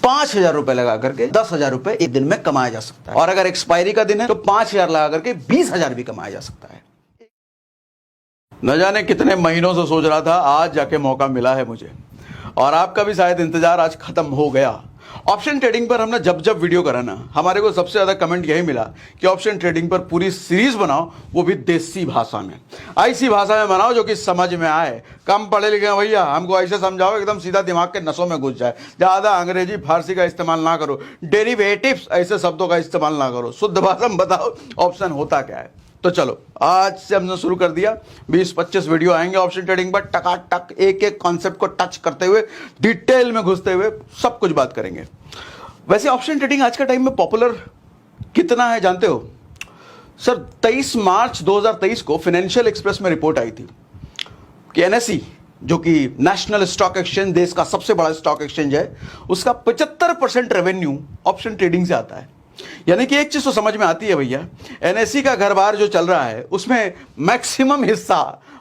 5,000 रुपए लगा करके 10,000 रुपए एक दिन में कमाया जा सकता है। और अगर एक्सपायरी का दिन है तो 5,000 लगा करके 20,000 भी कमाया जा सकता है। न जाने कितने महीनों से सोच रहा था, आज जाके मौका मिला है मुझे, और आपका भी शायद इंतजार आज खत्म हो गया। ऑप्शन ट्रेडिंग पर हमने जब जब वीडियो करा ना, हमारे को सबसे ज्यादा कमेंट यही मिला कि ऑप्शन ट्रेडिंग पर पूरी सीरीज बनाओ, वो भी देसी भाषा में, ऐसी भाषा में बनाओ जो कि समझ में आए। कम पढ़े लिखे हैं भैया, हमको ऐसे समझाओ एकदम सीधा दिमाग के नसों में घुस जाए। ज्यादा अंग्रेजी फारसी का इस्तेमाल ना करो, डेरिवेटिव्स ऐसे शब्दों का इस्तेमाल ना करो, शुद्ध भाषा में बताओ ऑप्शन होता क्या है। तो चलो आज से हमने शुरू कर दिया, 20-25 वीडियो आएंगे ऑप्शन ट्रेडिंग पर, टकाटक एक एक कॉन्सेप्ट को टच करते हुए, डिटेल में घुसते हुए सब कुछ बात करेंगे। वैसे ऑप्शन ट्रेडिंग आज का टाइम में पॉपुलर कितना है जानते हो सर? 23 मार्च 2023 को फाइनेंशियल एक्सप्रेस में रिपोर्ट आई थी कि एनएसई, जो कि नेशनल स्टॉक एक्सचेंज, देश का सबसे बड़ा स्टॉक एक्सचेंज है, उसका 75% रेवेन्यू ऑप्शन ट्रेडिंग से आता है। यानी कि एक चीज तो समझ में आती है भैया, एनएसई का घर बार जो चल रहा है उसमें मैक्सिमम हिस्सा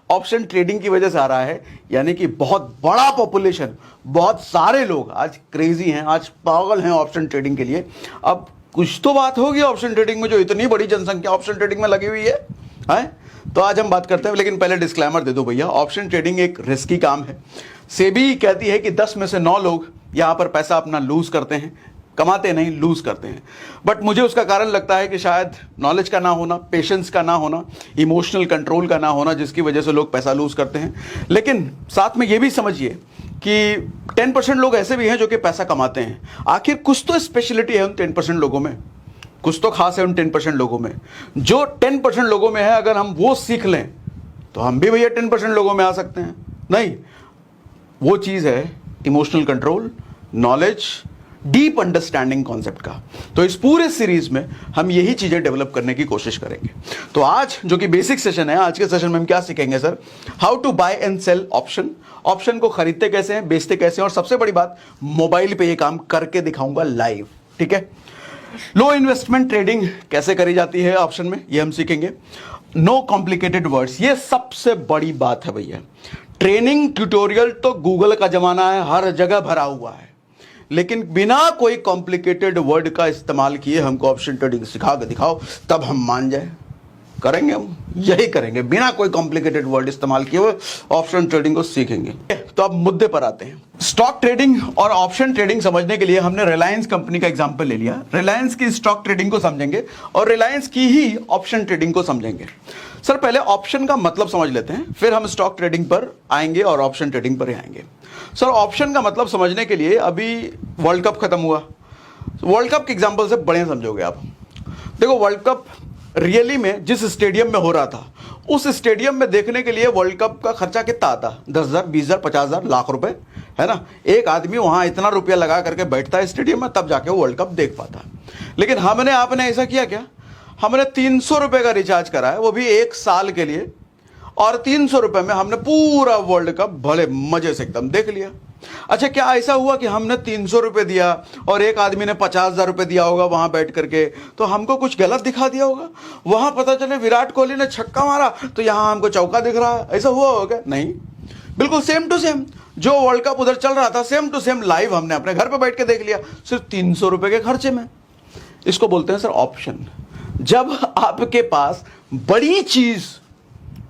ऑप्शन ट्रेडिंग की वजह से आ रहा है। यानी कि बहुत बड़ा पॉपुलेशन, बहुत सारे लोग आज क्रेजी हैं, आज पागल हैं ऑप्शन ट्रेडिंग के लिए। अब कुछ तो बात होगी ऑप्शन ट्रेडिंग में, जो इतनी बड़ी जनसंख्या ऑप्शन ट्रेडिंग में लगी हुई है? तो आज हम बात करते हैं, लेकिन पहले डिस्क्लेमर दे दो भैया, ऑप्शन ट्रेडिंग एक रिस्की काम है। सेबी कहती है कि 10 में से 9 लोग यहां पर पैसा अपना लूज करते हैं, कमाते नहीं, लूज करते हैं। बट मुझे उसका कारण लगता है कि शायद नॉलेज का ना होना, पेशेंस का ना होना, इमोशनल कंट्रोल का ना होना, जिसकी वजह से लोग पैसा लूज करते हैं। लेकिन साथ में ये भी समझिए कि 10% लोग ऐसे भी हैं जो कि पैसा कमाते हैं। आखिर कुछ तो स्पेशलिटी है उन 10% लोगों में, कुछ तो खास है उन 10% लोगों में। जो 10% लोगों में है, अगर हम वो सीख लें तो हम भी भैया 10% लोगों में आ सकते हैं। नहीं, वो चीज़ है emotional control, knowledge, deep understanding concept का। तो इस पूरे सीरीज में हम यही चीजें डेवलप करने की कोशिश करेंगे। तो आज जो कि बेसिक सेशन है, आज के सेशन में हम क्या सीखेंगे sir? How to buy and sell option, option को खरीदते कैसे हैं, बेचते कैसे हैं, और सबसे बड़ी बात, मोबाइल पे ये काम करके दिखाऊंगा लाइव। ठीक है? लो इन्वेस्टमेंट ट्रेडिंग कैसे करी जाती है ऑप्शन में, ये हम सीखेंगे। नो कॉम्प्लिकेटेड वर्ड्स, ये सबसे बड़ी बात है भैया। ट्रेनिंग ट्यूटोरियल तो गूगल का जमाना है, हर जगह भरा हुआ है, लेकिन बिना कोई कॉम्प्लिकेटेड वर्ड का इस्तेमाल किए हमको ऑप्शन ट्रेडिंग सिखा के दिखाओ, तब हम मान जाए। करेंगे, हम यही करेंगे, बिना कोई कॉम्प्लिकेटेड वर्ड इस्तेमाल किए हुए ऑप्शन ट्रेडिंग को सीखेंगे। तो अब मुद्दे पर आते हैं। स्टॉक ट्रेडिंग और ऑप्शन ट्रेडिंग समझने के लिए हमने रिलायंस कंपनी का एग्जांपल ले लिया। रिलायंस की स्टॉक ट्रेडिंग को समझेंगे और रिलायंस की ही ऑप्शन ट्रेडिंग को समझेंगे। सर पहले ऑप्शन का मतलब समझ लेते हैं, फिर हम स्टॉक ट्रेडिंग पर आएंगे और ऑप्शन ट्रेडिंग पर आएंगे। सर ऑप्शन का मतलब समझने के लिए, अभी वर्ल्ड कप खत्म हुआ, वर्ल्ड कप के एग्जांपल से बड़े समझोगे आप। देखो वर्ल्ड कप रियली में जिस स्टेडियम में हो रहा था, उस स्टेडियम में देखने के लिए वर्ल्ड कप का खर्चा कितना आता? 10,000, 20,000, 50,000, लाख रुपए, है ना? एक आदमी वहां इतना रुपया लगा करके बैठता है स्टेडियम में, तब जाके वो वर्ल्ड कप देख पाता है। लेकिन हमने, आपने ऐसा किया क्या? हमने 300 रुपए का रिचार्ज करा है, वो भी 1 साल के लिए, और 300 रुपए में हमने पूरा वर्ल्ड कप भले मजे से एकदम देख लिया। अच्छा, क्या ऐसा हुआ कि हमने 300 रुपए दिया और एक आदमी ने 50,000 रुपए दिया होगा वहां बैठ करके, तो हमको कुछ गलत दिखा दिया होगा? वहां पता चले विराट कोहली ने छक्का मारा तो यहां हमको चौका दिख रहा है, ऐसा हुआ होगा? नहीं, बिल्कुल सेम टू सेम जो वर्ल्ड कप उधर चल रहा था, सेम टू सेम लाइव हमने अपने घर पे बैठ के देख लिया, सिर्फ 300 रुपए के खर्चे में। इसको बोलते हैं सर ऑप्शन। जब आपके पास बड़ी चीज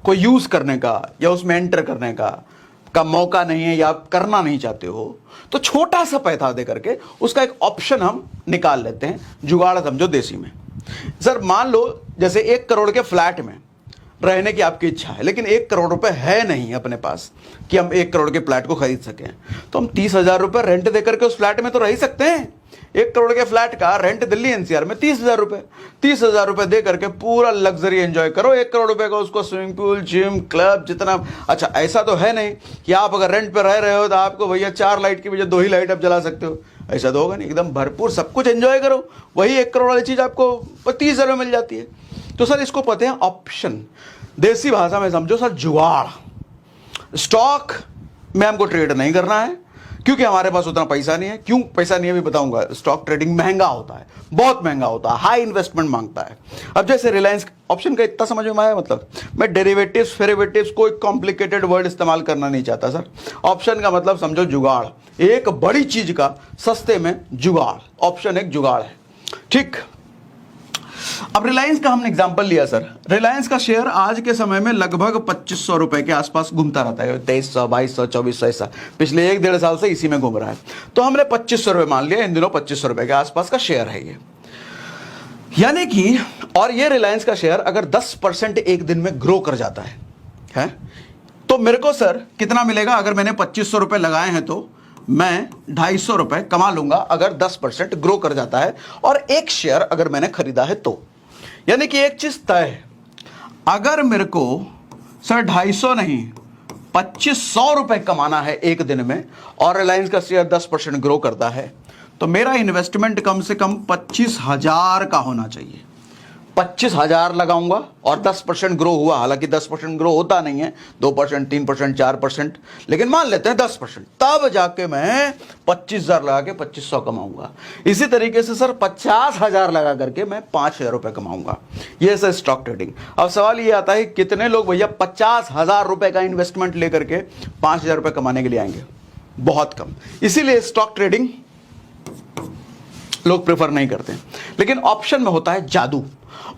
को यूज करने का या उसमें एंटर करने का मौका नहीं है, या आप करना नहीं चाहते हो, तो छोटा सा पैसा दे करके उसका एक ऑप्शन हम निकाल लेते हैं। जुगाड़ समझो देसी में। सर मान लो जैसे 1 करोड़ के फ्लैट में रहने की आपकी इच्छा है, लेकिन 1 करोड़ रुपए है नहीं अपने पास कि हम 1 करोड़ के फ्लैट को खरीद सकें, तो हम 30,000 रुपए रेंट देकर के उस फ्लैट में तो रह सकते हैं। 1 करोड़ के फ्लैट का रेंट दिल्ली एनसीआर में 30,000 रुपए, 30,000 रुपए दे करके पूरा लग्जरी एंजॉय करो। 1 करोड़ रुपए का उसको स्विमिंग पूल, जिम, क्लब, जितना। अच्छा, ऐसा तो है नहीं कि आप अगर रेंट पे रह रहे हो तो आपको भैया 4 लाइट की वजह 2 ही लाइट आप जला सकते हो, ऐसा तो होगा नहीं। एकदम भरपूर सब कुछ एंजॉय करो, वही 1 करोड़ वाली चीज आपको 30,000 में मिल जाती है। तो सर इसको पता है ऑप्शन, देसी भाषा में समझो सर जुगाड़। स्टॉक में हमको ट्रेड नहीं करना है, क्योंकि हमारे पास उतना पैसा नहीं है। क्यों पैसा नहीं है भी बताऊंगा। स्टॉक ट्रेडिंग महंगा होता है, बहुत महंगा होता है, हाई इन्वेस्टमेंट मांगता है। अब जैसे रिलायंस ऑप्शन का इतना समझ में आया, मतलब मैं डेरिवेटिव्स फेरिवेटिव्स कोई कॉम्प्लिकेटेड वर्ड इस्तेमाल करना नहीं चाहता सर। ऑप्शन का मतलब समझो जुगाड़, एक बड़ी चीज का सस्ते में जुगाड़। ऑप्शन एक जुगाड़ है, ठीक। अब रिलायंस का हमने एग्जांपल लिया सर। रिलायंस का शेयर आज के समय में लगभग 2500 रुपए के आसपास घूमता रहता है, 2300, 2200, 2400 ऐसा पिछले 1-1.5 साल से इसी में घूम रहा है। तो हमने 2500 रुपए मान लिया, इन दिनों 2500 रुपए के आसपास का शेयर है ये, यानी कि, और ये रिलायंस का शेयर अगर 10% एक दिन में ग्रो कर जाता है तो मेरे को सर कितना मिलेगा? अगर मैंने 2500 रुपए लगाए हैं तो मैं 250 रुपए कमा लूंगा अगर 10% ग्रो कर जाता है, और एक शेयर अगर मैंने खरीदा है तो। यानी कि एक चीज तय है, अगर मेरे को सर 250 नहीं 2500 रुपए कमाना है एक दिन में, और रिलायंस का शेयर 10% ग्रो करता है, तो मेरा इन्वेस्टमेंट कम से कम 25,000 का होना चाहिए। 25,000 लगाऊंगा और 10% ग्रो हुआ, हालांकि 10% ग्रो होता नहीं है, 2%, 3%, 4%, लेकिन मान लेते हैं 10%, तब जाके मैं 25,000 लगा के 2500 कमाऊंगा। इसी तरीके से सर 50,000 लगा करके मैं 5,000 रुपए कमाऊंगा। ये सर स्टॉक ट्रेडिंग। अब सवाल ये आता है कितने लोग भैया 50,000 रुपए का इन्वेस्टमेंट लेकर के 5,000 रुपए कमाने के लिए आएंगे? बहुत कम। इसीलिए स्टॉक ट्रेडिंग लोग प्रेफर नहीं करते। लेकिन ऑप्शन में होता है जादू।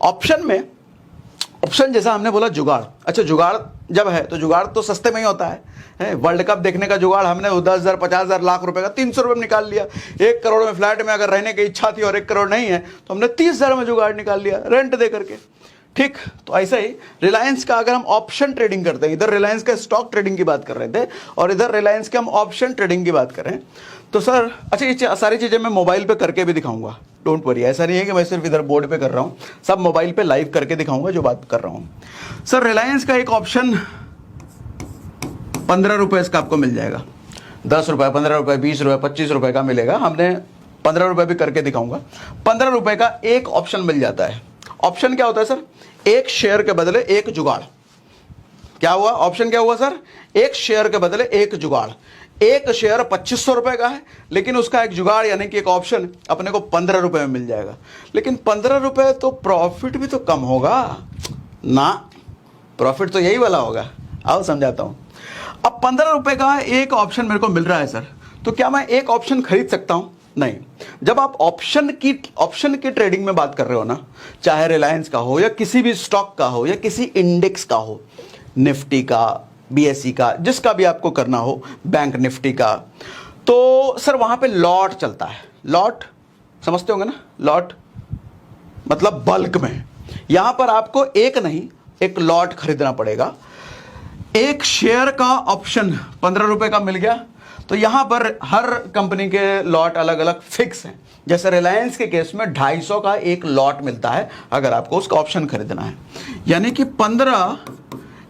ऑप्शन जैसा हमने बोला जुगाड़। अच्छा, जुगाड़ जब है तो जुगाड़ तो सस्ते में ही होता है। वर्ल्ड कप देखने का जुगाड़ हमने 10,000, 50,000, लाख रुपए का 300 रुपए में निकाल लिया। 1 करोड़ में फ्लैट में अगर रहने की इच्छा थी और 1 करोड़ नहीं है तो हमने 30,000 में जुगाड़ निकाल लिया रेंट दे करके, ठीक। तो ऐसा ही रिलायंस का अगर हम ऑप्शन ट्रेडिंग करते हैं, इधर रिलायंस का स्टॉक ट्रेडिंग की बात कर रहे थे और इधर रिलायंस के हम ऑप्शन ट्रेडिंग की बात करें, तो सर अच्छा ये सारी चीज़ें मैं मोबाइल पे करके भी दिखाऊंगा, डोंट वरी। ऐसा नहीं है कि मैं सिर्फ इधर बोर्ड पे कर रहा हूँ, सब मोबाइल पे लाइव करके दिखाऊंगा जो बात कर रहा हूँ। सर रिलायंस का एक ऑप्शन 15 रुपये इसका आपको मिल जाएगा, 10 रुपये, 15 रुपये, 20 रुपये, 25 रुपये का मिलेगा। हमने 15 रुपये भी करके दिखाऊंगा। 15 रुपये का एक ऑप्शन मिल जाता है। ऑप्शन क्या होता है सर? एक शेयर के बदले एक जुगाड़। क्या हुआ? ऑप्शन क्या हुआ सर? एक शेयर के बदले एक जुगाड़। एक शेयर 2500 रुपए का है, लेकिन उसका एक जुगाड़ यानी कि एक ऑप्शन अपने को 15 रुपए में मिल जाएगा। लेकिन 15 रुपए तो प्रॉफिट भी तो कम होगा ना, प्रॉफिट तो यही वाला होगा। आओ समझाता हूं। अब 15 रुपए का एक ऑप्शन मेरे को मिल रहा है सर, तो क्या मैं एक ऑप्शन खरीद सकता हूं? नहीं। जब आप ऑप्शन की ट्रेडिंग में बात कर रहे हो ना, चाहे रिलायंस का हो या किसी भी स्टॉक का हो या किसी इंडेक्स का हो, निफ्टी का, बीएसई का, जिसका भी आपको करना हो, बैंक निफ्टी का, तो सर वहां पे लॉट चलता है। लॉट समझते होंगे ना? लॉट मतलब बल्क में। यहां पर आपको एक नहीं, एक लॉट खरीदना पड़ेगा। एक शेयर का ऑप्शन 15 रुपए का मिल गया, तो यहां पर हर कंपनी के लॉट अलग अलग फिक्स हैं। जैसे रिलायंस के केस में 250 का एक लॉट मिलता है अगर आपको उसका ऑप्शन खरीदना है, यानी कि 15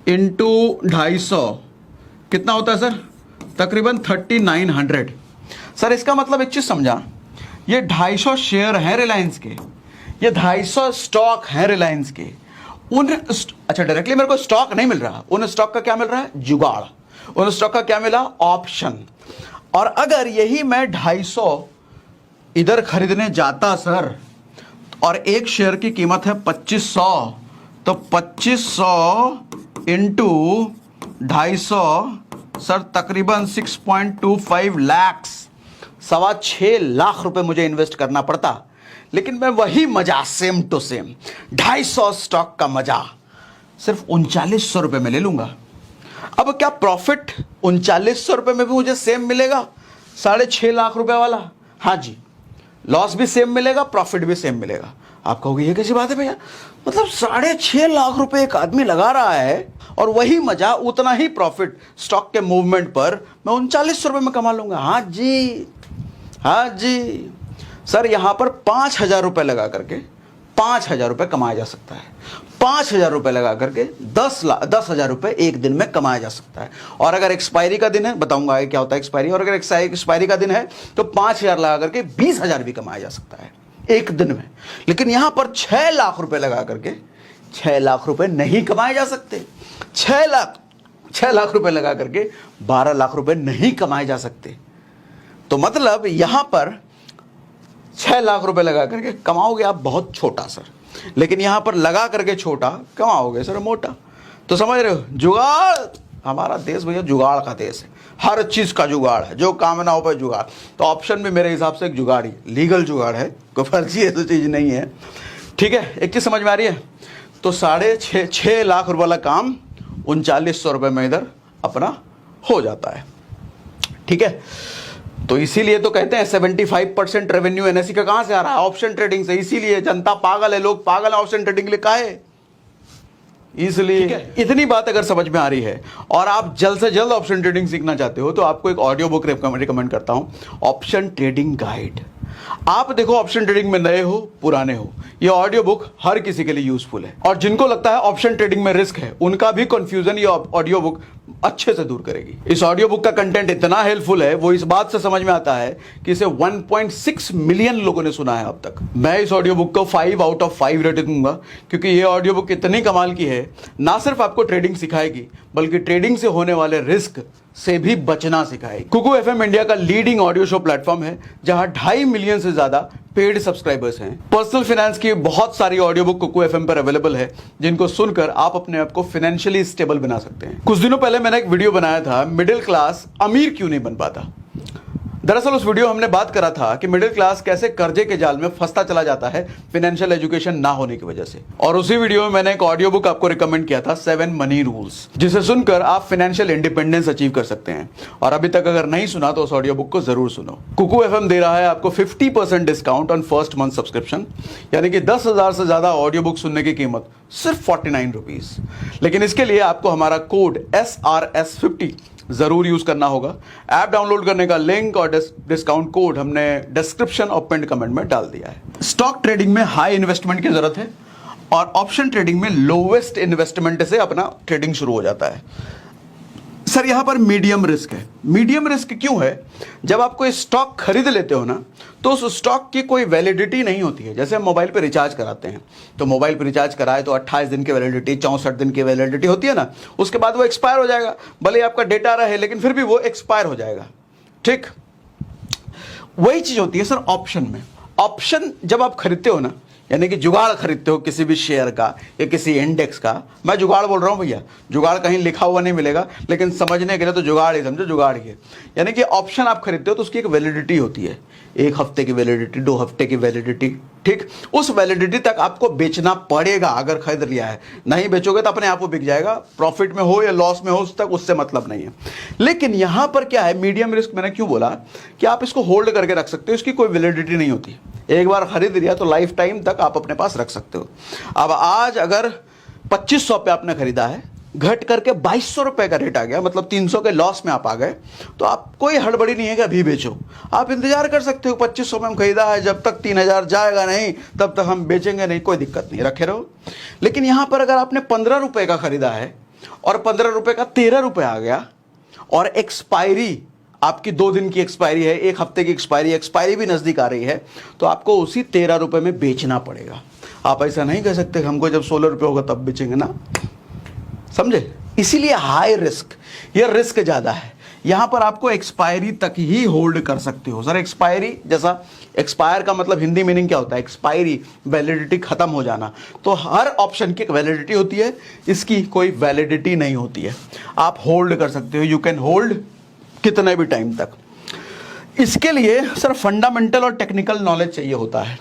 इंटू 250 कितना होता है सर? तकरीबन 3900। सर इसका मतलब एक चीज समझा, ये 250 शेयर हैं रिलायंस के, ये 250 स्टॉक हैं रिलायंस के। अच्छा डायरेक्टली मेरे को स्टॉक नहीं मिल रहा, उन स्टॉक का क्या मिल रहा है? जुगाड़। उन स्टॉक का क्या मिला? ऑप्शन। और अगर यही मैं 250 इधर खरीदने जाता सर, और एक शेयर की कीमत है 2500, तो 2500 इंटू 250 सर तकरीबन 6.25 लाख, 6.25 लाख रुपए मुझे इन्वेस्ट करना पड़ता। लेकिन मैं वही मजा सेम टू सेम 250 स्टॉक का मजा सिर्फ 3900 रुपए में ले लूंगा। अब क्या प्रॉफिट 3900 रुपए में भी मुझे सेम मिलेगा 6.5 लाख रुपए वाला? हाँ जी, लॉस भी सेम मिलेगा, प्रॉफिट भी सेम मिलेगा। आप कहोगे ये कैसी बात है भैया, मतलब 6.5 लाख रुपए एक आदमी लगा रहा है और वही मजा, उतना ही प्रॉफिट स्टॉक के मूवमेंट पर मैं 3900 रुपए में कमा लूंगा। हाँ जी, हाँ जी सर, यहां पर 5,000 रुपए लगा करके 5,000 रुपए कमाया जा सकता है। 5,000 रुपए लगा करके 10,000 रुपए एक दिन में कमाया जा सकता है। और अगर एक्सपायरी का दिन है, बताऊंगा क्या होता है एक्सपायरी, और अगर एक्सपायरी का दिन है तो 5,000 लगा करके 20,000 भी कमाया जा सकता है एक दिन में। लेकिन यहां पर 6 लाख रुपए लगा करके 6 लाख रुपए नहीं कमाए जा सकते। 6 लाख रुपए लगा करके 12 लाख रुपए नहीं कमाए जा सकते। तो मतलब यहां पर 6 लाख रुपए लगा करके कमाओगे आप बहुत छोटा सर, लेकिन यहां पर लगा करके छोटा कमाओगे सर मोटा। तो समझ रहे हो, जुगाड़, हमारा देश भैया जुगाड़ का देश है, हर चीज का जुगाड़ है, जो काम ना हो पाए जुगाड़। तो ऑप्शन भी मेरे हिसाब से एक जुगाड़ ही, लीगल जुगाड़ है, कोई फर्जी ऐसी चीज नहीं है। ठीक है, एक चीज समझ में आ रही है। तो 6.5 लाख रुपए वाला काम 3900 रुपए में इधर अपना हो जाता है। ठीक है, तो इसीलिए तो कहते हैं 75% रेवेन्यू एनएसई का कहां से आ रहा है? ऑप्शन ट्रेडिंग से। इसीलिए जनता पागल है, लोग पागल है ऑप्शन ट्रेडिंग लिए, काहे? इसलिए इतनी बात अगर समझ में आ रही है और आप जल्द से जल्द ऑप्शन ट्रेडिंग सीखना चाहते हो तो आपको एक ऑडियो बुक रिकमेंड करता हूं, ऑप्शन ट्रेडिंग गाइड। आप देखो, ऑप्शन ट्रेडिंग में नए हो पुराने हो, ये ऑडियो बुक हर किसी के लिए यूजफुल है। और जिनको लगता है ऑप्शन ट्रेडिंग में रिस्क है, उनका भी कंफ्यूजन ये ऑडियो बुक अच्छे से दूर करेगी। इस ऑडियो बुक का कंटेंट इतना हेल्पफुल है, वो इस बात से समझ में आता है कि इसे 1.6 मिलियन लोगों ने सुना है अब तक। मैं इस ऑडियो बुक को 5 आउट ऑफ 5 रेटिंग दूंगा, क्योंकि ये ऑडियो बुक इतनी कमाल की है, ना सिर्फ आपको ट्रेडिंग सिखाएगी बल्कि ट्रेडिंग से होने वाले रिस्क से भी बचना सिखाएगी। कुकू एफएम इंडिया का लीडिंग ऑडियो शो प्लेटफॉर्म है, जहां 2.5 मिलियन से ज्यादा पेड सब्सक्राइबर्स हैं। पर्सनल फाइनेंस की बहुत सारी ऑडियो बुक कुकू एफएम पर अवेलेबल है, जिनको सुनकर आप अपने आप को फाइनेंशियली स्टेबल बना सकते हैं। कुछ दिनों पहले मैंने एक वीडियो बनाया था, मिडिल क्लास अमीर क्यों नहीं बन पाता। दरअसल उस वीडियो हमने बात करा था कि मिडिल क्लास कैसे कर्जे के जाल में फंसता चला जाता है फाइनेंशियल एजुकेशन ना होने की वजह से। और उसी वीडियो में मैंने एक ऑडियो बुक आपको रिकमेंड किया था, 7 मनी रूल्स, जिसे सुनकर आप फाइनेंशियल इंडिपेंडेंस अचीव कर सकते हैं। और अभी तक अगर नहीं सुना तो उस ऑडियो बुक को जरूर सुनो। कुकू एफएम दे रहा है आपको 50% discount on first month subscription, यानी कि 10,000 से ज्यादा ऑडियो बुक सुनने की कीमत सिर्फ 49 रुपीज। लेकिन इसके लिए आपको हमारा कोड SRS50 जरूर यूज करना होगा। ऐप डाउनलोड करने का लिंक और डिस्काउंट कोड हमने डिस्क्रिप्शन और पिन कमेंट में डाल दिया है। स्टॉक ट्रेडिंग में हाई इन्वेस्टमेंट की जरूरत है और ऑप्शन ट्रेडिंग में लोवेस्ट इन्वेस्टमेंट से अपना ट्रेडिंग शुरू हो जाता है। सर यहां पर मीडियम रिस्क है। मीडियम रिस्क क्यों है? जब आप कोई स्टॉक खरीद लेते हो ना, तो उस स्टॉक की कोई वैलिडिटी नहीं होती है। जैसे हम मोबाइल पे रिचार्ज कराते हैं, तो मोबाइल पे रिचार्ज कराए तो 28 दिन की वैलिडिटी, 64 दिन की वैलिडिटी होती है ना, उसके बाद वो एक्सपायर हो जाएगा। भले आपका डेटा रहे लेकिन फिर भी वो एक्सपायर हो जाएगा। ठीक वही चीज होती है सर ऑप्शन में। ऑप्शन जब आप खरीदते हो ना, यानी कि जुगाड़ खरीदते हो किसी भी शेयर का या किसी इंडेक्स का, मैं जुगाड़ बोल रहा हूं भैया, जुगाड़ कहीं लिखा हुआ नहीं मिलेगा, लेकिन समझने के लिए तो जुगाड़ ही समझो, जुगाड़ ही है। यानी कि ऑप्शन आप खरीदते हो तो उसकी एक वैलिडिटी होती है, 1 हफ्ते की वैलिडिटी, 2 हफ्ते की वैलिडिटी। ठीक, उस वैलिडिटी तक आपको बेचना पड़ेगा अगर खरीद लिया है। नहीं बेचोगे तो अपने आप वो बिक जाएगा, प्रॉफिट में हो या लॉस में हो उस तक उससे मतलब नहीं है। लेकिन यहां पर क्या है, मीडियम रिस्क मैंने क्यों बोला कि आप इसको होल्ड करके रख सकते हो, इसकी कोई वैलिडिटी नहीं होती। एक बार खरीद लिया तो लाइफ टाइम तक आप अपने पास रख सकते हो। अब आज अगर 2500 पे आपने खरीदा है, घट करके 2200 रुपए का रेट आ गया, मतलब 300 के लॉस में आप आ गए, तो आप कोई हड़बड़ी नहीं है कि अभी बेचो। आप इंतजार कर सकते हो, 2500 में हम खरीदा है, जब तक 3000 जाएगा नहीं तब तक हम बेचेंगे नहीं, कोई दिक्कत नहीं, रखे रहो। लेकिन यहां पर अगर आपने 15 रुपए का खरीदा है और 15 रुपए का 13 रुपए आ गया और एक्सपायरी आपकी 2 दिन की एक्सपायरी है, 1 हफ्ते की एक्सपायरी भी नजदीक आ रही है, तो आपको उसी 13 रुपए में बेचना पड़ेगा। आप ऐसा नहीं कह सकते हमको जब 16 रुपए होगा तब बेचेंगे ना, समझे? इसीलिए हाई रिस्क, ये रिस्क ज्यादा है। यहां पर आपको एक्सपायरी तक ही होल्ड कर सकते हो। सर एक्सपायरी, जैसा एक्सपायर का मतलब हिंदी मीनिंग क्या होता है? एक्सपायरी, वैलिडिटी खत्म हो जाना। तो हर ऑप्शन की एक वैलिडिटी होती है, इसकी कोई वैलिडिटी नहीं होती है। आप होल्ड कर सकते हो, यू कैन होल्ड कितने भी टाइम तक। इसके लिए सर फंडामेंटल और टेक्निकल नॉलेज चाहिए होता है।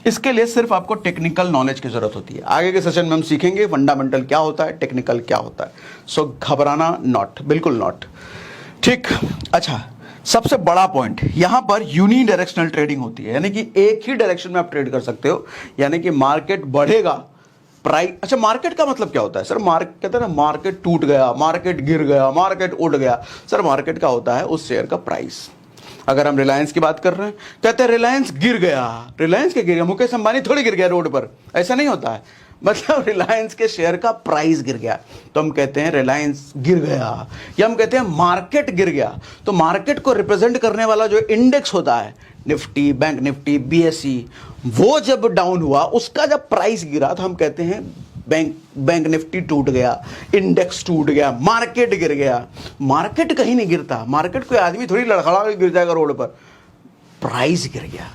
इसके लिए सिर्फ आपको टेक्निकल नॉलेज की जरूरत होती है। आगे के सेशन में हम सीखेंगे फंडामेंटल क्या होता है, टेक्निकल क्या होता है। सो घबराना नॉट, बिल्कुल नॉट। ठीक, अच्छा, सबसे बड़ा पॉइंट यहां पर यूनिडायरेक्शनल ट्रेडिंग होती है, यानी कि एक ही डायरेक्शन में आप ट्रेड कर सकते हो। यानी कि मार्केट बढ़ेगा, प्राइस, अच्छा मार्केट का मतलब क्या होता है? सर मार्केट कहते हैं ना, मार्केट टूट गया, मार्केट गिर गया, मार्केट उड़ गया। सर मार्केट का होता है उस शेयर का प्राइस। अगर हम रिलायंस की बात कर रहे हैं, कहते हैं रिलायंस गिर गया। रिलायंस क्या गिर गया? मुकेश अंबानी थोड़ी गिर गया रोड पर, ऐसा नहीं होता है। मतलब रिलायंस के शेयर का प्राइस गिर गया तो हम कहते हैं रिलायंस गिर गया, या हम कहते हैं मार्केट गिर गया। तो मार्केट को रिप्रेजेंट करने वाला जो इंडेक्स होता है, निफ्टी, बैंक निफ्टी, BSE, वो जब डाउन हुआ, उसका जब प्राइस गिरा तो हम कहते हैं बैंक निफ्टी टूट गया, इंडेक्स टूट गया, मार्केट गिर गया। मार्केट कहीं नहीं गिरता, मार्केट कोई आदमी थोड़ी लड़खड़ा के गिर जाएगा रोड पर। प्राइस गिर गया।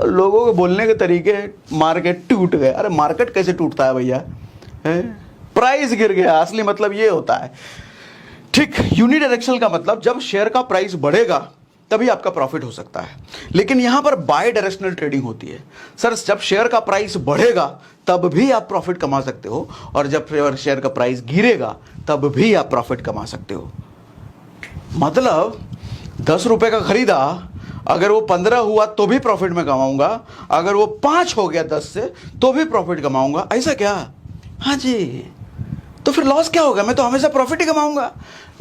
लोगों के बोलने के तरीके, मार्केट टूट गए। अरे मार्केट कैसे टूटता है भैया, प्राइस गिर गया, असली मतलब ये होता है। ठीक, यूनिडायरेक्शनल का मतलब जब शेयर का प्राइस बढ़ेगा तभी आपका प्रॉफिट हो सकता है, लेकिन यहां पर बाय डायरेक्शनल ट्रेडिंग होती है। सर जब शेयर का प्राइस बढ़ेगा तब भी आप प्रॉफिट कमा सकते हो, और जब शेयर का प्राइस गिरेगा तब भी आप प्रॉफिट कमा सकते हो। मतलब 10 रुपए का खरीदा, अगर वो 15 हुआ तो भी प्रॉफिट में कमाऊंगा, अगर वो 5 हो गया 10 से तो भी प्रॉफिट कमाऊंगा। ऐसा क्या? हाँ जी। तो फिर लॉस क्या होगा? मैं तो हमेशा प्रॉफिट ही कमाऊंगा।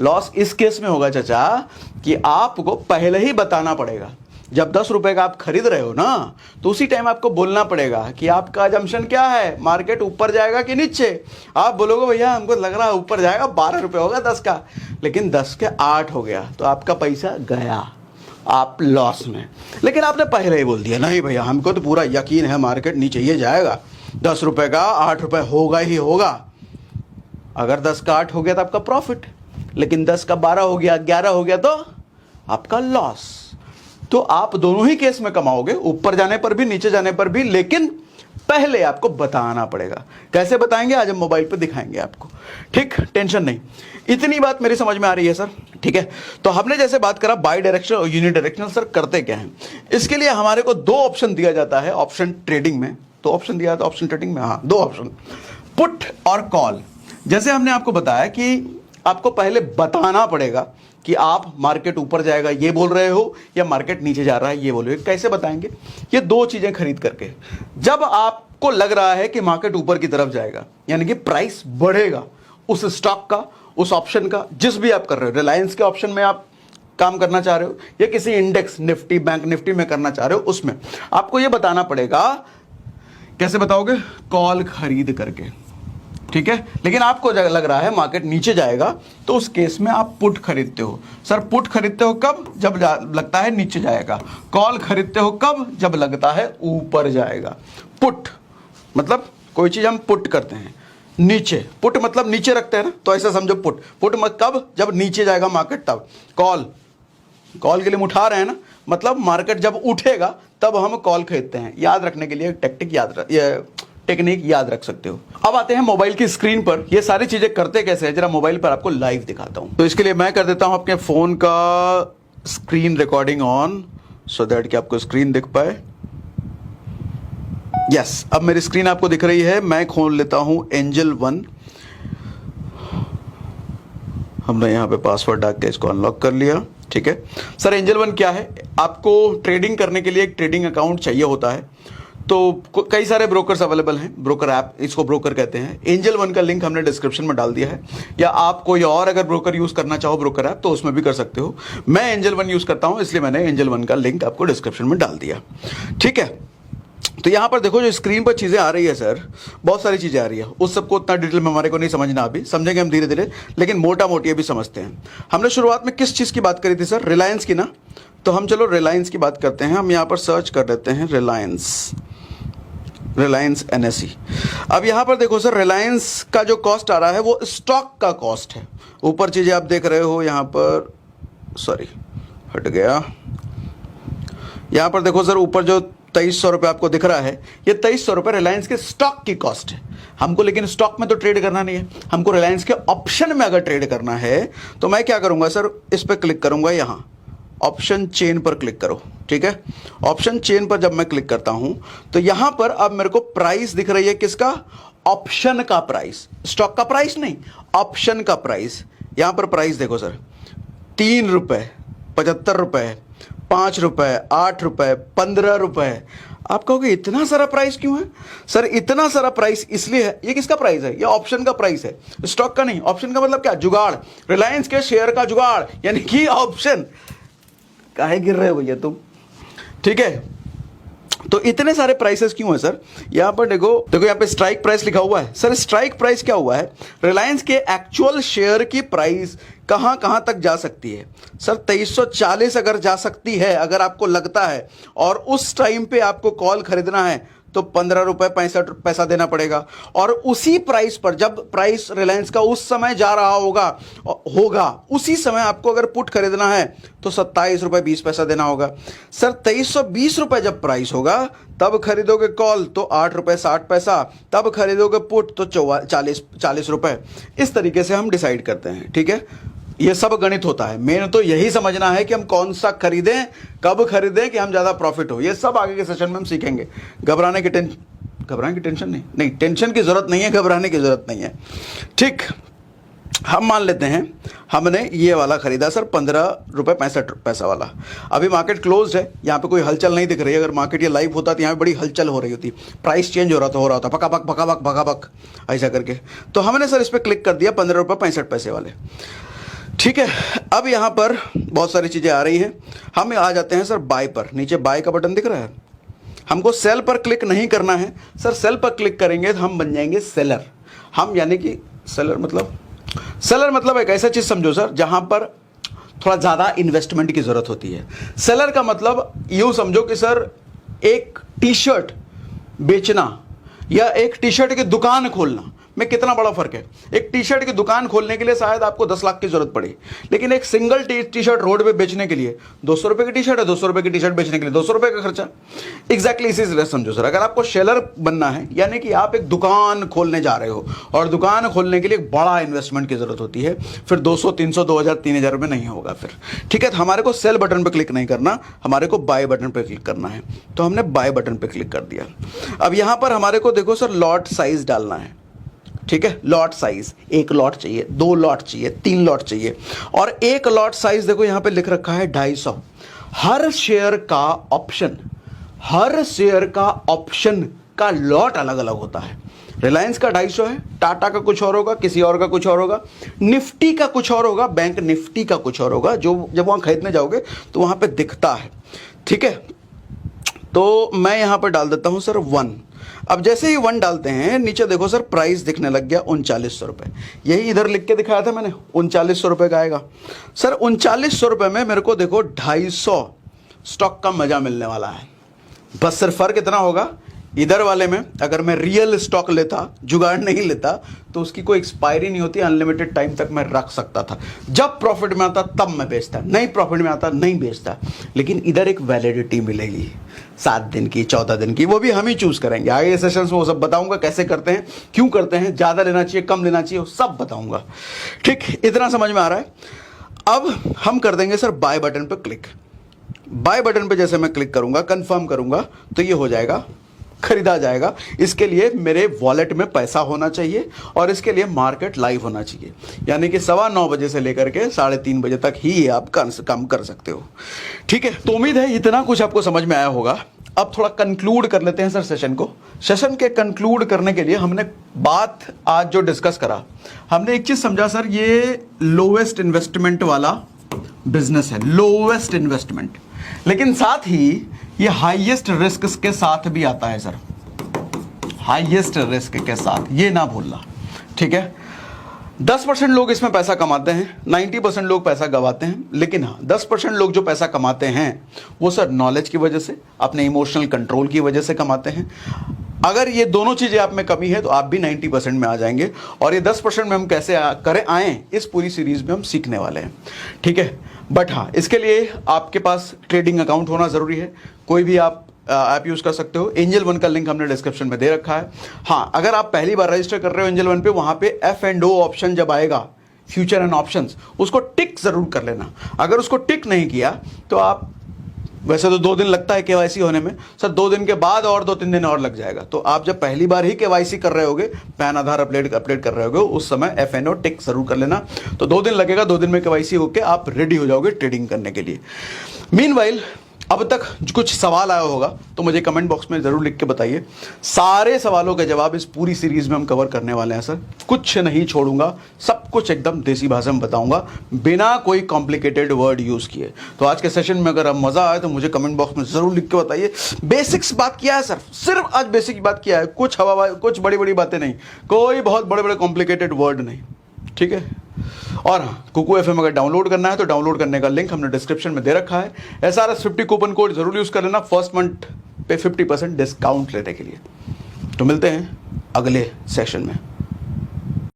लॉस इस केस में होगा चाचा कि आपको पहले ही बताना पड़ेगा। जब 10 रुपए का आप खरीद रहे हो ना, तो उसी टाइम आपको बोलना पड़ेगा कि आपका अजम्पशन क्या है, मार्केट ऊपर जाएगा कि नीचे। आप बोलोगे भैया हमको लग रहा है ऊपर जाएगा, 12 रुपए होगा 10 का, लेकिन 10 के 8 हो गया तो आपका पैसा गया, आप लॉस में। लेकिन आपने पहले ही बोल दिया नहीं भैया हमको तो पूरा यकीन है मार्केट नीचे ही जाएगा, 10 रुपए का 8 रुपए होगा ही होगा। अगर 10 का 8 हो गया तो आपका प्रॉफिट, लेकिन 10 का 12 हो गया, 11 हो गया तो आपका लॉस। तो आप दोनों ही केस में कमाओगे, ऊपर जाने पर भी नीचे जाने पर भी, लेकिन पहले आपको बताना पड़ेगा। कैसे बताएंगे? आज हम मोबाइल पे दिखाएंगे आपको। ठीक, टेंशन नहीं। इतनी बात मेरी समझ में आ रही है सर? ठीक है। तो हमने जैसे बात करा बाई डायरेक्शनल और यूनिडायरेक्शनल, सर करते क्या है? इसके लिए हमारे को 2 ऑप्शन दिया जाता है ऑप्शन ट्रेडिंग में। तो ऑप्शन दिया था ऑप्शन ट्रेडिंग में, हाँ 2 ऑप्शन, पुट और कॉल। जैसे हमने आपको बताया कि आपको पहले बताना पड़ेगा कि आप मार्केट ऊपर जाएगा ये बोल रहे हो या मार्केट नीचे जा रहा है ये बोल रहे हो। कैसे बताएंगे? ये 2 चीजें खरीद करके। जब आपको लग रहा है कि मार्केट ऊपर की तरफ जाएगा, यानी कि प्राइस बढ़ेगा उस स्टॉक का, उस ऑप्शन का, जिस भी आप कर रहे हो, रिलायंस के ऑप्शन में आप काम करना चाह रहे हो या किसी इंडेक्स निफ्टी, बैंक निफ्टी में करना चाह रहे हो, उसमें आपको यह बताना पड़ेगा। कैसे बताओगे? कॉल खरीद करके। ठीक है। लेकिन आपको लग रहा है मार्केट नीचे जाएगा तो उस केस में आप पुट खरीदते हो। सर पुट खरीदते हो कब? जब लगता है नीचे जाएगा। कॉल खरीदते हो कब? जब लगता है ऊपर जाएगा। पुट मतलब कोई चीज हम पुट करते हैं नीचे, पुट मतलब नीचे रखते हैं ना, तो ऐसा समझो पुट। पुट कब? जब नीचे जाएगा मार्केट तब। कॉल, कॉल के लिए हम उठा रहे हैं ना, मतलब मार्केट जब उठेगा तब हम कॉल खरीदते हैं। याद रखने के लिए टेक्निक याद रख सकते हो। अब आते हैं मोबाइल की स्क्रीन पर। ये सारी चीजें करते कैसे है जरा मोबाइल पर आपको लाइव दिखाता हूं। तो इसके लिए मैं कर देता हूं अपने फोन का screen recording on, so that कि आपको स्क्रीन दिख पाए। यस, अब मेरी स्क्रीन आपको दिख रही है। मैं खोल लेता हूं एंजल 1। हमने यहां पे पासवर्ड डाल के इसको अनलॉक कर लिया। ठीक है सर, एंजल 1 क्या है? आपको ट्रेडिंग करने के लिए एक ट्रेडिंग अकाउंट चाहिए होता है। तो कई सारे ब्रोकर्स अवेलेबल हैं, ब्रोकर ऐप, इसको ब्रोकर कहते हैं। एंजल 1 का लिंक हमने डिस्क्रिप्शन में डाल दिया है, या आप कोई और अगर ब्रोकर यूज करना चाहो ब्रोकर ऐप तो उसमें भी कर सकते हो। मैं एंजल 1 यूज करता हूं, इसलिए मैंने एंजल 1 का लिंक आपको डिस्क्रिप्शन में डाल दिया। ठीक है, तो यहां पर देखो जो स्क्रीन पर चीजें आ रही है सर, बहुत सारी चीजें आ रही है। उस सबको उतना डिटेल में हमारे को नहीं समझना, अभी समझेंगे हम धीरे धीरे, लेकिन मोटा मोटी अभी समझते हैं। हमने शुरुआत में किस चीज की बात करी थी सर? रिलायंस की ना। तो हम चलो रिलायंस की बात करते हैं। हम यहां पर सर्च कर देते हैं रिलायंस NSE। अब यहां पर देखो सर, रिलायंस का जो कॉस्ट आ रहा है वो स्टॉक का कॉस्ट है। ऊपर चीजें आप देख रहे हो यहां पर, सॉरी हट गया, यहां पर देखो सर ऊपर जो 2300 रुपये आपको दिख रहा है, ये 2300 रुपये रिलायंस के स्टॉक की कॉस्ट है। हमको लेकिन स्टॉक में तो ट्रेड करना नहीं है, हमको रिलायंस के ऑप्शन में अगर ट्रेड करना है तो मैं क्या करूंगा सर, इस पर क्लिक करूंगा, यहां ऑप्शन चेन पर क्लिक करो। ठीक है, ऑप्शन चेन पर जब मैं क्लिक करता हूं तो यहां पर अब मेरे को प्राइस दिख रही है, किसका? ऑप्शन का प्राइस, स्टॉक का प्राइस नहीं, ऑप्शन का प्राइस। यहां पर प्राइस देखो सर, 3 रुपए, 75 रुपए, 5 रुपए, 8 रुपए, 15 रुपए। आप कहोगे इतना सारा प्राइस क्यों है? सर इतना सारा प्राइस इसलिए है, ये किसका प्राइस है? ये ऑप्शन का प्राइस है, स्टॉक का नहीं। ऑप्शन का मतलब क्या? जुगाड़, रिलायंस के शेयर का जुगाड़, यानी कि ऑप्शन। काहे गिर रहे हो भैया तुम? ठीक है, तो इतने सारे प्राइसेस क्यों है सर? यहां पर देखो यहाँ पे स्ट्राइक प्राइस लिखा हुआ है। सर स्ट्राइक प्राइस क्या हुआ है? रिलायंस के एक्चुअल शेयर की प्राइस कहां कहां तक जा सकती है? सर 2340 अगर जा सकती है, अगर आपको लगता है और उस टाइम पे आपको कॉल खरीदना है तो 15 रुपए 65 पैसा देना पड़ेगा। और उसी प्राइस पर जब प्राइस रिलायंस का उस समय जा रहा होगा उसी समय आपको अगर पुट खरीदना है तो 27 रुपए 20 पैसा देना होगा। सर 2320 रुपए जब प्राइस होगा तब खरीदोगे कॉल तो 8 रुपए 60 पैसा, तब खरीदोगे पुट तो 40 रुपए। इस तरीके से हम डिसाइड करते हैं, ठीक है। ये सब गणित होता है, मेन तो यही समझना है कि हम कौन सा खरीदें, कब खरीदें कि हम ज्यादा प्रॉफिट हो। ये सब आगे के सेशन में हम सीखेंगे। घबराने की टेंशन नहीं, टेंशन की जरूरत नहीं है, घबराने की जरूरत नहीं है, ठीक। हम मान लेते हैं हमने ये वाला खरीदा सर 15 रुपए 65 पैसा वाला। अभी मार्केट क्लोज है, यहाँ पे कोई हलचल नहीं दिख रही है। अगर मार्केट ये लाइव होता तो यहाँ पे बड़ी हलचल हो रही होती, प्राइस चेंज हो रहा था भकाभक ऐसा करके। तो हमने सर इस पर क्लिक कर दिया 15 रुपए 65 पैसे वाले, ठीक है। अब यहाँ पर बहुत सारी चीज़ें आ रही हैं, हम आ जाते हैं सर बाय पर। नीचे बाय का बटन दिख रहा है, हमको सेल पर क्लिक नहीं करना है सर। सेल पर क्लिक करेंगे तो हम बन जाएंगे सेलर। हम यानी कि सेलर मतलब एक ऐसा चीज़ समझो सर जहाँ पर थोड़ा ज़्यादा इन्वेस्टमेंट की ज़रूरत होती है। सेलर का मतलब यूँ समझो कि सर एक टी शर्ट बेचना या एक टी शर्ट की दुकान खोलना में कितना बड़ा फर्क है। एक टी शर्ट की दुकान खोलने के लिए शायद आपको 10 लाख की जरूरत पड़ी, लेकिन एक सिंगल टी शर्ट रोड पे बेचने के लिए 200 रुपए की टी शर्ट है, 200 रुपए की टी शर्ट बेचने के लिए 200 रुपए का खर्चा। एग्जैक्टली इसी तरह समझो सर, अगर आपको सेलर बनना है यानी कि आप एक दुकान खोलने जा रहे हो और दुकान खोलने के लिए एक बड़ा इन्वेस्टमेंट की जरूरत होती है, फिर 200 300 2000 3000 रुपये नहीं होगा फिर, ठीक है। तो हमारे को सेल बटन पर क्लिक नहीं करना, हमारे को बाय बटन पर क्लिक करना है। तो हमने बाय बटन पर क्लिक कर दिया। अब यहां पर हमारे को देखो सर लॉट साइज डालना है, ठीक है। लॉट साइज 1 लॉट चाहिए, 2 लॉट चाहिए, 3 लॉट चाहिए। और एक लॉट साइज देखो यहां पे लिख रखा है 250। हर शेयर का ऑप्शन का लॉट अलग अलग होता है। रिलायंस का 250 है, टाटा का कुछ और होगा, किसी और का कुछ और होगा, निफ्टी का कुछ और होगा, बैंक निफ्टी का कुछ और होगा, जो जब वहां खरीदने जाओगे तो वहां पे दिखता है, ठीक है। तो मैं यहां पर डाल देता हूं सर 1। अब जैसे ही 1 डालते हैं नीचे देखो सर प्राइस दिखने लग गया 3900 रुपये। यही इधर लिख के दिखाया था मैंने, 3900 रुपये का आएगा सर। 3900 रुपये में मेरे को देखो 250 स्टॉक का मजा मिलने वाला है। बस सिर्फ फर्क इतना होगा, इधर वाले में अगर मैं रियल स्टॉक लेता, जुगाड़ नहीं लेता, तो उसकी कोई एक्सपायरी नहीं होती, अनलिमिटेड टाइम तक मैं रख सकता था। जब प्रॉफिट में आता तब मैं बेचता, नहीं प्रॉफिट में आता नहीं बेचता। लेकिन इधर एक वैलिडिटी मिलेगी 7 दिन की, 14 दिन की, वो भी हम ही चूज करेंगे। आगे सेशंस में वो सब बताऊंगा कैसे करते हैं, क्यों करते हैं, ज़्यादा लेना चाहिए कम लेना चाहिए, वो सब बताऊंगा, ठीक। इतना समझ में आ रहा है। अब हम कर देंगे सर बाय बटन पर क्लिक। बाय बटन पर जैसे मैं क्लिक करूंगा, कंफर्म करूंगा, तो ये हो जाएगा, खरीदा जाएगा। इसके लिए मेरे वॉलेट में पैसा होना चाहिए और इसके लिए मार्केट लाइव होना चाहिए, यानी कि 9:15 बजे से लेकर के 3:30 बजे तक ही आप काम कर सकते हो, ठीक है। तो उम्मीद है इतना कुछ आपको समझ में आया होगा। अब थोड़ा कंक्लूड कर लेते हैं सर सेशन को। सेशन के कंक्लूड करने के लिए हमने बात आज जो डिस्कस करा, हमने एक चीज समझा सर, ये लोवेस्ट इन्वेस्टमेंट वाला बिजनेस है, लोवेस्ट इन्वेस्टमेंट, लेकिन साथ ही ये हाईएस्ट रिस्क के साथ भी आता है सर, हाईएस्ट रिस्क के साथ, ये ना भूलना, ठीक है। 10% लोग इसमें पैसा कमाते हैं, 90% लोग पैसा गंवाते हैं। लेकिन हाँ, 10% लोग जो पैसा कमाते हैं वो सर नॉलेज की वजह से, अपने इमोशनल कंट्रोल की वजह से कमाते हैं। अगर ये दोनों चीज़ें आप में कमी है तो आप भी 90% में आ जाएंगे। और ये 10% में हम कैसे आएँ, इस पूरी सीरीज में हम सीखने वाले हैं, ठीक है। बट हाँ, इसके लिए आपके पास ट्रेडिंग अकाउंट होना ज़रूरी है। कोई भी आप ऐप यूज़ कर सकते हो। एंजल वन का लिंक हमने डिस्क्रिप्शन में दे रखा है। हाँ, अगर आप पहली बार रजिस्टर कर रहे हो एंजल वन पे, वहाँ पे F&O ऑप्शन जब आएगा, फ्यूचर एंड ऑप्शंस, उसको टिक ज़रूर कर लेना। अगर उसको टिक नहीं किया तो आप, वैसे तो 2 दिन लगता है KYC होने में सर, 2 दिन के बाद और 2-3 दिन और लग जाएगा। तो आप जब पहली बार ही KYC कर रहे होगे, पैन आधार अपडेट कर रहे होगे, उस समय F&O टिक जरूर कर लेना। तो 2 दिन लगेगा, 2 दिन में KYC होके आप रेडी हो जाओगे ट्रेडिंग करने के लिए। मीनवाइल अब तक कुछ सवाल आया होगा तो मुझे कमेंट बॉक्स में ज़रूर लिख के बताइए। सारे सवालों के जवाब इस पूरी सीरीज़ में हम कवर करने वाले हैं सर, कुछ नहीं छोड़ूंगा, सब कुछ एकदम देसी भाषा में बताऊंगा, बिना कोई कॉम्प्लिकेटेड वर्ड यूज़ किए। तो आज के सेशन में अगर अब मज़ा आए तो मुझे कमेंट बॉक्स में ज़रूर लिख के बताइए। बेसिक्स बात किया है सर, सिर्फ आज बेसिक बात किया है, कुछ कुछ बड़ी बड़ी बातें नहीं, कोई बहुत बड़े बड़े कॉम्प्लिकेटेड वर्ड नहीं, ठीक है। और हाँ, कुकू FM अगर डाउनलोड करना है तो डाउनलोड करने का लिंक हमने डिस्क्रिप्शन में दे रखा है। SRS 50 कूपन कोड जरूर यूज कर लेना। फर्स्ट मंथ पे 50% डिस्काउंट लेने के लिए। तो मिलते हैं अगले सेशन में।